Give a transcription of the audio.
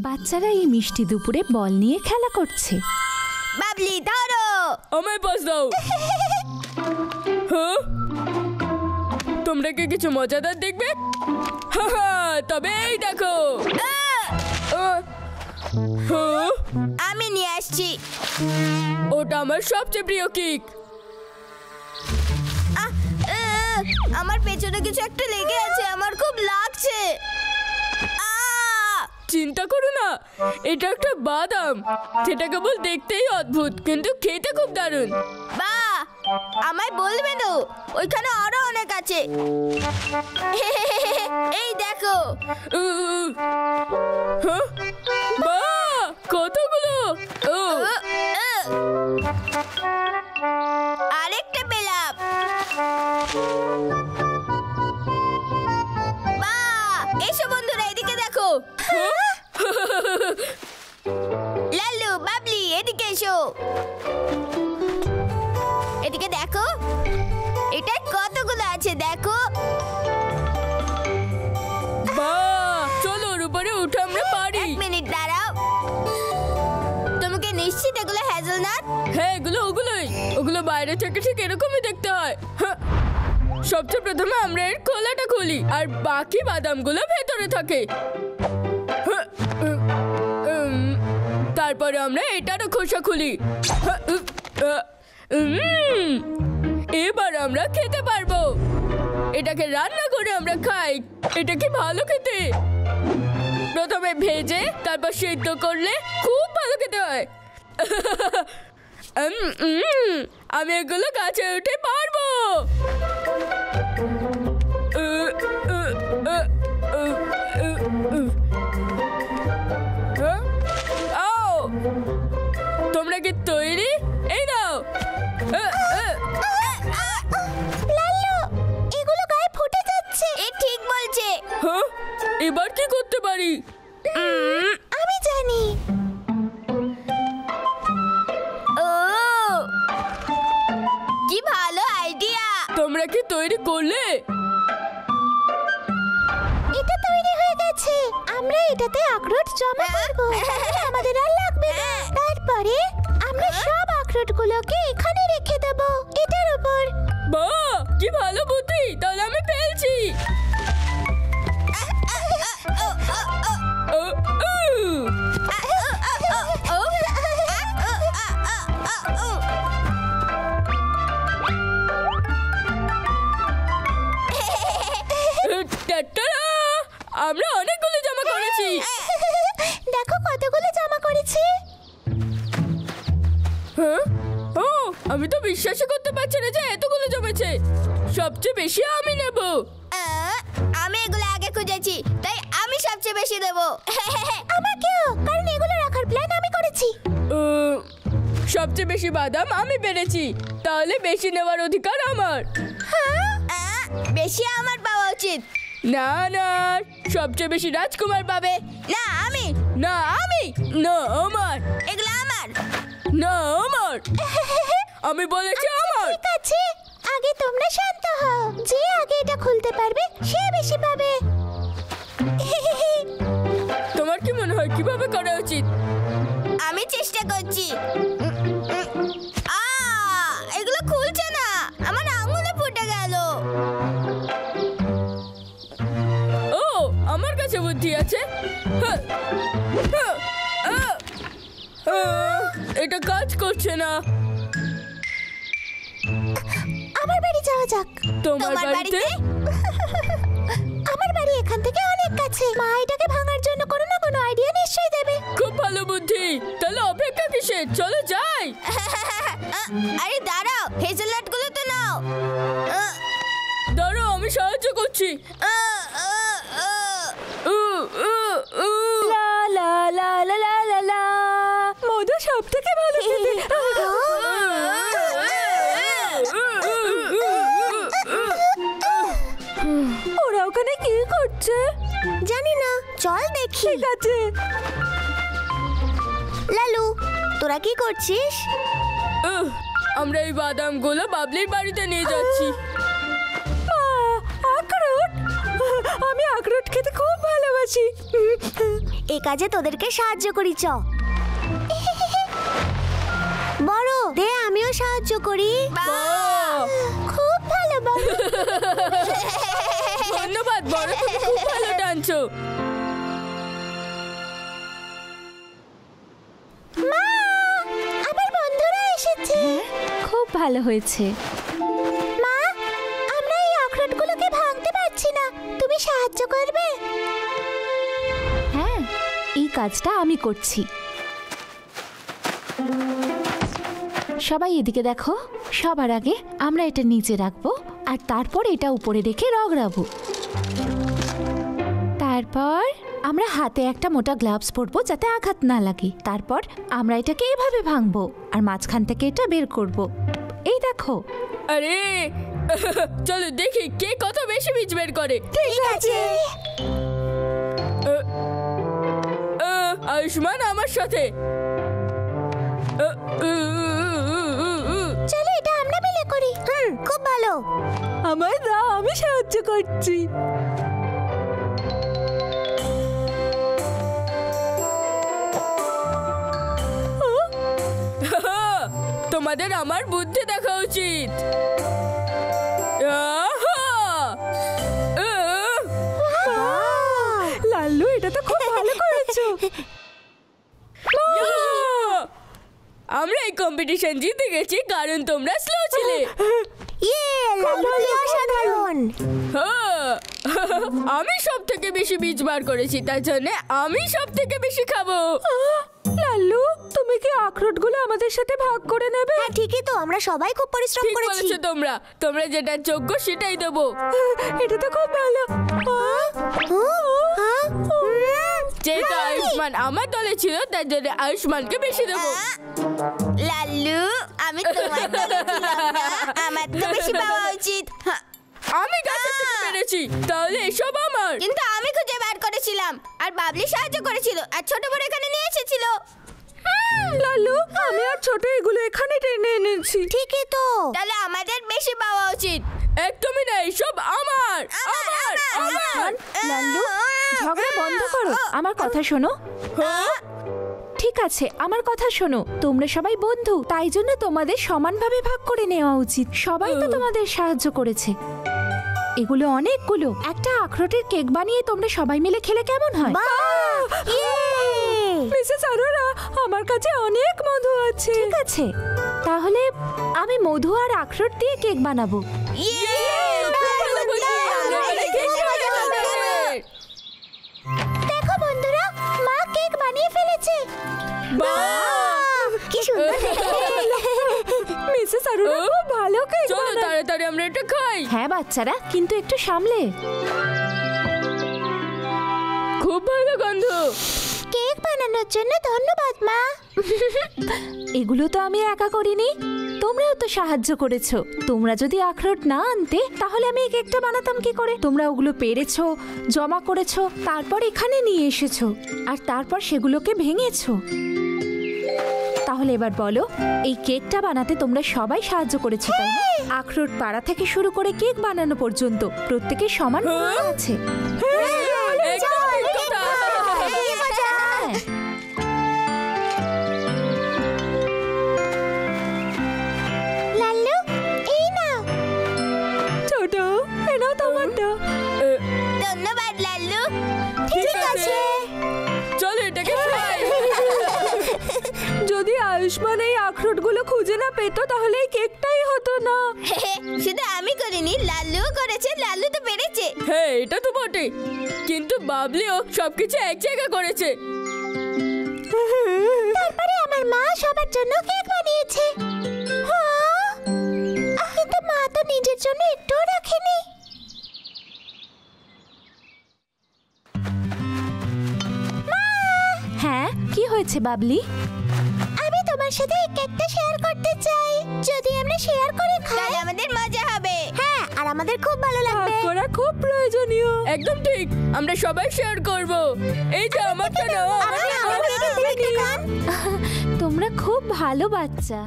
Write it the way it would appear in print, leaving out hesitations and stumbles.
বাচ্চারা এই মিষ্টি দুপুরে বল নিয়ে খেলা করছে। বাবলি ধরো, আমায় পাস দাও। হ্যাঁ, তোমরা কি কিছু মজাদার দেখবে? তবে এই দেখো, আমি নিয়ে আসছি। ওটা আমার সবচেয়ে প্রিয় কিক। আমার পেছনে কিছু একটা লেগে আছে, আমার খুব লাগছে। চিন্তা করো না, এটা একটা বাদাম, যেটা কেবল দেখতেই অদ্ভুত কিন্তু খেতে খুব দারুণ। বাহ, আমায় বলবে তো, ওইখানে আরো অনেক আছে। এই দেখো। বাহ, কতগুলো! আরেকটা পেলাম। বাহ, এসো বন্ধুরা, এদিকে দেখো। লাল্লু, বাবলি, এদিকে এসো। এদিকে দেখো, এটা কতগুলো আছে দেখো। বাহ, চলো ওর উপরে উঠে আমরা পারি। এক মিনিট দাঁড়াও, তুমি কি নিশ্চিত এগুলো হ্যাজেলনাট? হ্যাঁ, ওগুলো বাইরে থেকে ঠিক এরকমই দেখতে হয়। সবচেয়ে প্রথমে আমরা এর খোলাটা খুলি আর বাকি বাদামগুলো ভেতরে থাকে। তারপরে আমরা এটারও খোসা খুলি। এবার আমরা খেতে পারবো। এটাকে রান্না করে আমরা খাই। এটা কি ভালো খেতে! প্রথমে ভেজে তারপর সিদ্ধ করলে খুব ভালো খেতে হয়। আমি এগুলো গাছে উঠে পারবো। তোমরা কি তৈরি? এই নাও। লাল্লু, এগুলো গায়ে ফুটে যাচ্ছে। এ ঠিক বলছে। হ্যাঁ, এবার কি করতে পারি? আমি জানি। ও, কি ভালো আইডিয়া। তোমরা কি তৈরি করলে? এটা তৈরি হয়ে গেছে। আমরা এটাতে আখরোট জমা করব। আমাদের আর লাগবে না। তারপরে আমরা সব আখরোটগুলোকে এখানে রেখে দেব, এটার উপর। বাহ, কি ভালো বুদ্ধি! তাহলে আমি ফেলছি। আমরা অনেকগুলো জমা করেছি। দেখো কতগুলো জমা করেছি। হ্যাঁ, ও, আমি তো বিশ্বাসই করতে পারছি না যে এতগুলো জমেছে। সবচেয়ে বেশি আমি নেব। আমি এগুলো আগে খুঁজেছি, তাই আমি সবচেয়ে বেশি দেব। আমাকেও, কারণ এগুলো রাখার প্ল্যান আমি করেছি। সবচেয়ে বেশি বাদাম আমি পেরেছি, তাহলে বেশি নেওয়ার অধিকার আমার। বেশি আমার পাওয়া উচিত। না না, সবচেয়ে বেশি রাজকুমার পাবে। না আমি। না আমি। না আমার। এগুলো আমার। না আমার। আমি বলেছি আমার। ঠিক আছে, আগে তোমরা শান্ত হও। যে আগে এটা খুলতে পারবে সে বেশি পাবে। তোমার কি মনে হয় কিভাবে করা উচিত? আমি চেষ্টা করছি। এগুলো খুলছে না, আমার আঙুলে ফুটে গেল। ও, আমার কাছে বুদ্ধি আছে। এটা কাজ করছে না। আমার বাড়ি যাওয়া যাক। তোমার বাড়িতে? আমার বাড়ি এখান থেকে অনেক কাছে। মা এটাকে ভাঙার জন্য কোনো না কোনো আইডিয়া নিশ্চয়ই দেবে। খুব ভালো বুদ্ধি। তাহলে অপেক্ষা কিসের? চলো যাই। আরে দাঁড়াও, হেজেলনাট গুলো তো নাও। দাঁড়াও, আমি সাহায্য করছি। মধু সব থেকে ভালো খেতে। ওরা ওখানে কি করছে জানি না, চল দেখি। ঠিক আছে। লালু, তোরা কি করছিস? আমরা এই বাদামগুলো বাবলির বাড়িতে নিয়ে যাচ্ছি। আখরোট! আমি আখরোট খেতে খুব ভালোবাসি। এই কাজে তোদেরকে সাহায্য করি, চ। বড় দে, আমিও সাহায্য করি। খুব ভালো বড়। ধন্যবাদ বড়, তুমি খুব ভালো টানছো। মা, আমার বন্ধুরা এসেছে। খুব ভালো হয়েছে। মা, আমরা এই আখরোটগুলোকে ভাঙতে পারছি না, তুমি সাহায্য করবে? হ্যাঁ, এই কাজটা আমি করছি। সবাই এদিকে দেখো। সবার আগে আমরা এটা নিচে রাখবো আর তারপর এটা উপরে রেখে রগড়াবো। তারপর আমরা হাতে একটা মোটা গ্লাভস পরবো যাতে আঘাত না লাগে। তারপর আমরা এটাকে এভাবে ভাঙবো আর মাঝখান থেকে এটা বের করব। এই দেখো। আরে চলো দেখি কে কত বেশি বীজ বের করে। ঠিক আছে। আয়ুষ্মান আমার সাথে। চলো এটা আমরা মিলে করি। খুব ভালো। আমায় দাও, আমি সাহায্য করছি। তোমাদের আমার বুদ্ধি দেখা উচিত। লাল্লু, এটা তো খুব ভালো করেছো। আমরা এই কম্পিটিশন জিতে গেছি কারণ তোমরা স্লো ছিলে। লাল্লু অসাধারণ। আমি সব থেকে বেশি বীজ বার করেছি, তার জন্য আমি সব থেকে বেশি খাবো। লাল্লু, তুমি কি আখরোটগুলো আমাদের সাথে ভাগ করে নেবে? হ্যাঁ ঠিকই তো, আমরা সবাই খুব পরিশ্রম ঠিক করেছি। বলেছো তোমরা। তোমরা যেটা যোগ্য সেটাই দেবো। এটা তো খুব ভালো। যেহেতু আয়ুষ্মান আমার দলে ছিল তার জন্য আয়ুষ্মানকে বেশি দেবো। লাল্লু, আমি তোমার দলে ছিলাম না, আমার তো বেশি পাওয়া উচিত। আমি গাছের থেকে পেরেছি, তাহলে এসব আমার। কিন্তু আমি খুঁজে বার করেছিলাম আর বাবলি সাহায্য করেছিল আর ছোট বড় এখানে নিয়ে এসেছিল। লাল্লু, আমি আর ছোট এগুলো এখানে টেনে এনেছি। ঠিকই তো, তাহলে আমাদের বেশি পাওয়া উচিত। একদমই না, এসব আমার আমার আমার। লাল্লু, ঝগড়া বন্ধ করো, আমার কথা শোনো। ঠিক আছে, আমার কথা শোনো। তোমরা সবাই বন্ধু, তাই জন্য তোমাদের সমানভাবে ভাগ করে নেওয়া উচিত। সবাই তো তোমাদের সাহায্য করেছে। এগুলো অনেকগুলো। একটা আখরোটের কেক বানিয়ে তোমরা সবাই মিলে খেলে কেমন হয়? মিসেস অরোরা, আমার কাছে অনেক মধু আছে। ঠিক আছে, তাহলে আমি মধু আর আখরোট দিয়ে কেক বানাবো। দেখো বন্ধুরা, মা কেক বানিয়ে ফেলেছে। কি সুন্দর। মিসেস অরোরা খুব ভালো কেক চলো বানায়। তাড়াতাড়ি আমরা এটা খাই। হ্যাঁ বাচ্চারা, কিন্তু একটু সামলে। খুব ভালো গন্ধ। কেক বানানোর জন্য ধন্যবাদ মা। এগুলো তো আমি একা করিনি, তোমরাও তো সাহায্য করেছো। তোমরা যদি আখরোট না আনতে তাহলে আমি এই কেকটা বানাতাম কি করে? তোমরা ওগুলো পেরেছো, জমা করেছো, তারপর এখানে নিয়ে এসেছো আর তারপর সেগুলোকে ভেঙেছো। তাহলে এবার বলো, এই কেকটা বানাতে তোমরা সবাই সাহায্য করেছো তাই না? আখরোট পাড়া থেকে শুরু করে কেক বানানো পর্যন্ত প্রত্যেকের সমান ভূমিকা আছে। একদম ঠিক কথা। হ্যাঁ। লাল্লু, এই নাও। ছোট, এনাও তোমারটা। ধন্যবাদ লাল্লু। ঠিক আছে, চলো এটাকে খাই। যদি আয়ুষ্মান এই আখরোটগুলো খুঁজে না পেতো তাহলে এই কেকটাই হতো না। শুধু আমি করিনি, লাল্লুও করেছে। লাল্লু তো পেরেছে। হ্যাঁ এটা তো বটে, কিন্তু বাবলিও সবকিছু এক জায়গায় করেছে। তারপরে আমার মা সবার জন্য কেক বানিয়েছে। কিন্তু মা তো নিজের জন্য একটুও রাখেনি। হ্যাঁ, কি হয়েছে বাবলি? আমি তোমার সাথে এই কেকটা শেয়ার করতে চাই। যদি আমরা শেয়ার করে খাই তাহলে আমাদের মজা হবে। হ্যাঁ, আর আমাদের খুব ভালো ভাগ লাগবে। করা খুব প্রয়োজনীয়। একদম ঠিক, আমরা সবাই শেয়ার করব। এই যে আমারটা নাও, আমারটা নাও। আমাদের একটু খান। তোমরা খুব ভালো বাচ্চা।